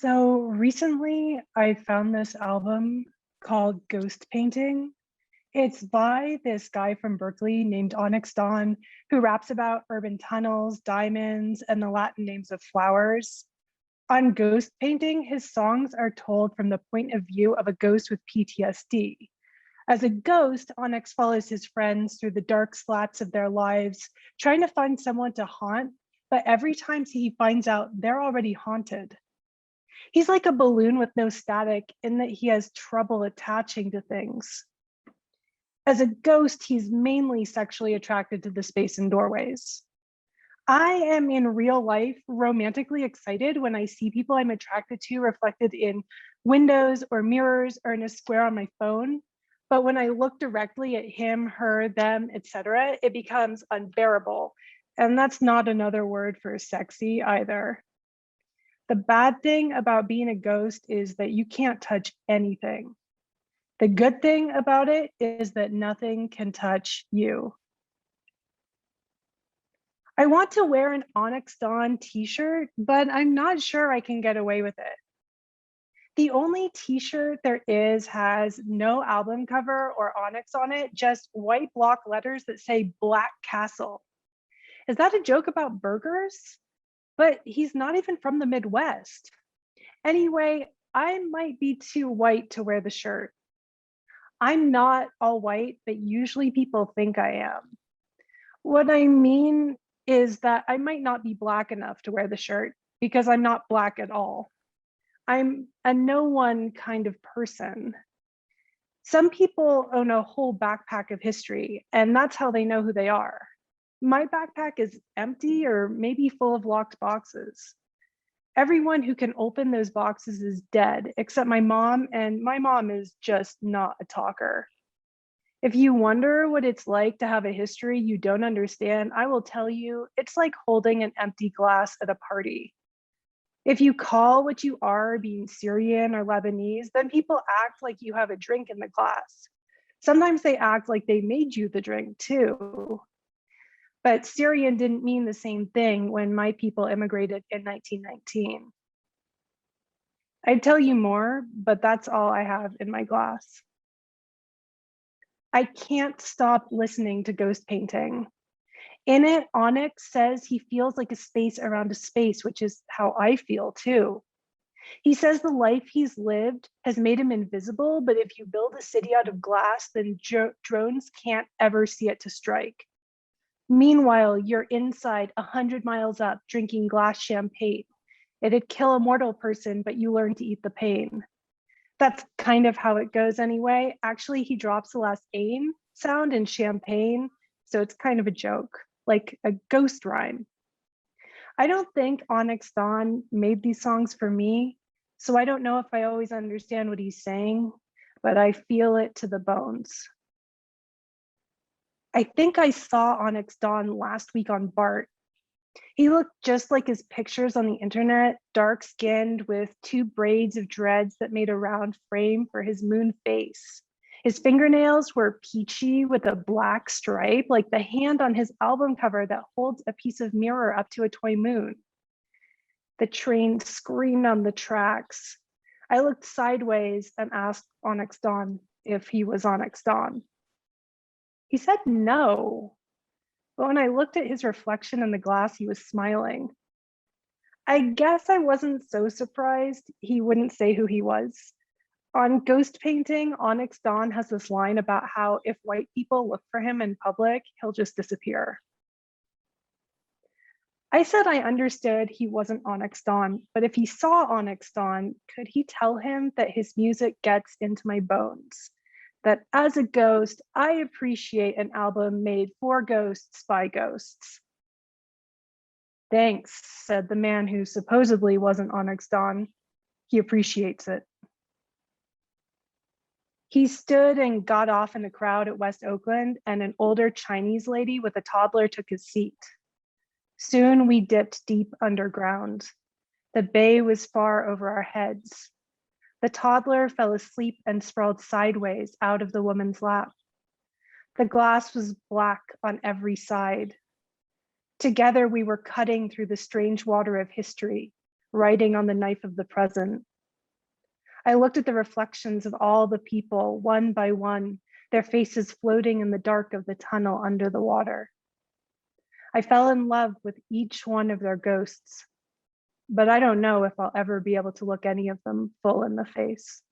So recently, I found this album called Ghost Painting. It's by this guy from Berkeley named Onyx Dawn, who raps about urban tunnels, diamonds, and the Latin names of flowers. On Ghost Painting, his songs are told from the point of view of a ghost with PTSD. As a ghost, Onyx follows his friends through the dark slats of their lives, trying to find someone to haunt, but every time he finds out they're already haunted. He's like a balloon with no static in that he has trouble attaching to things. As a ghost, he's mainly sexually attracted to the space and doorways. I am in real life romantically excited when I see people I'm attracted to reflected in windows or mirrors or in a square on my phone. But when I look directly at him, her, them, etc., it becomes unbearable. And that's not another word for sexy either. The bad thing about being a ghost is that you can't touch anything. The good thing about it is that nothing can touch you. I want to wear an Onyx Dawn t-shirt, but I'm not sure I can get away with it. The only t-shirt there is has no album cover or Onyx on it, just white block letters that say Black Castle. Is that a joke about burgers? But he's not even from the Midwest. Anyway, I might be too white to wear the shirt. I'm not all white, but usually people think I am. What I mean is that I might not be black enough to wear the shirt because I'm not black at all. I'm a no one kind of person. Some people own a whole backpack of history, and that's how they know who they are. My backpack is empty or maybe full of locked boxes. Everyone who can open those boxes is dead, except my mom, and my mom is just not a talker. If you wonder what it's like to have a history you don't understand, I will tell you, it's like holding an empty glass at a party. If you call what you are being Syrian or Lebanese, then people act like you have a drink in the glass. Sometimes they act like they made you the drink too. But Syrian didn't mean the same thing when my people immigrated in 1919. I'd tell you more, but that's all I have in my glass. I can't stop listening to Ghost Painting. In it, Onyx says he feels like a space around a space, which is how I feel too. He says the life he's lived has made him invisible, but if you build a city out of glass, then drones can't ever see it to strike. Meanwhile, you're inside 100 miles up drinking glass champagne. It'd kill a mortal person, but you learn to eat the pain. That's kind of how it goes anyway. Actually, he drops the last ain sound in champagne, so it's kind of a joke, like a ghost rhyme. I don't think Onyx Dawn made these songs for me, so I don't know if I always understand what he's saying, but I feel it to the bones. I think I saw Onyx Dawn last week on BART. He looked just like his pictures on the internet, dark-skinned with two braids of dreads that made a round frame for his moon face. His fingernails were peachy with a black stripe, like the hand on his album cover that holds a piece of mirror up to a toy moon. The train screamed on the tracks. I looked sideways and asked Onyx Dawn if he was Onyx Dawn. He said no. But when I looked at his reflection in the glass, he was smiling. I guess I wasn't so surprised he wouldn't say who he was. On Ghost Painting, Onyx Dawn has this line about how if white people look for him in public, he'll just disappear. I said I understood he wasn't Onyx Dawn, but if he saw Onyx Dawn, could he tell him that his music gets into my bones? That as a ghost, I appreciate an album made for ghosts by ghosts. Thanks, said the man who supposedly wasn't Onyx Dawn. He appreciates it. He stood and got off in a crowd at West Oakland, and an older Chinese lady with a toddler took his seat. Soon we dipped deep underground. The bay was far over our heads. The toddler fell asleep and sprawled sideways out of the woman's lap. The glass was black on every side. Together we were cutting through the strange water of history, writing on the knife of the present. I looked at the reflections of all the people, one by one, their faces floating in the dark of the tunnel under the water. I fell in love with each one of their ghosts, but I don't know if I'll ever be able to look any of them full in the face.